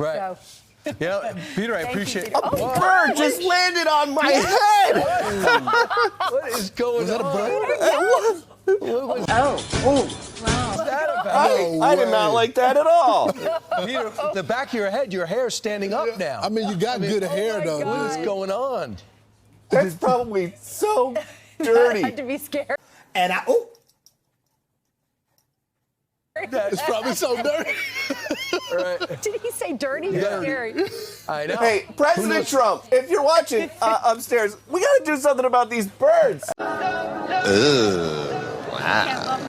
Right. So. Yeah, Peter, I appreciate it. Oh, A bird just landed on my head. What is going on? Oh, wow. What's that about? I did not like that at all. Peter, the back of your head, your hair's standing up now. I mean, you got good hair, though. What is going on? That's probably so I dirty. had to be scared. And It's probably so dirty. Right. Did he say dirty? Yeah. Scary. I know. Hey, President Trump, if you're watching upstairs, we got to do something about these birds. Wow.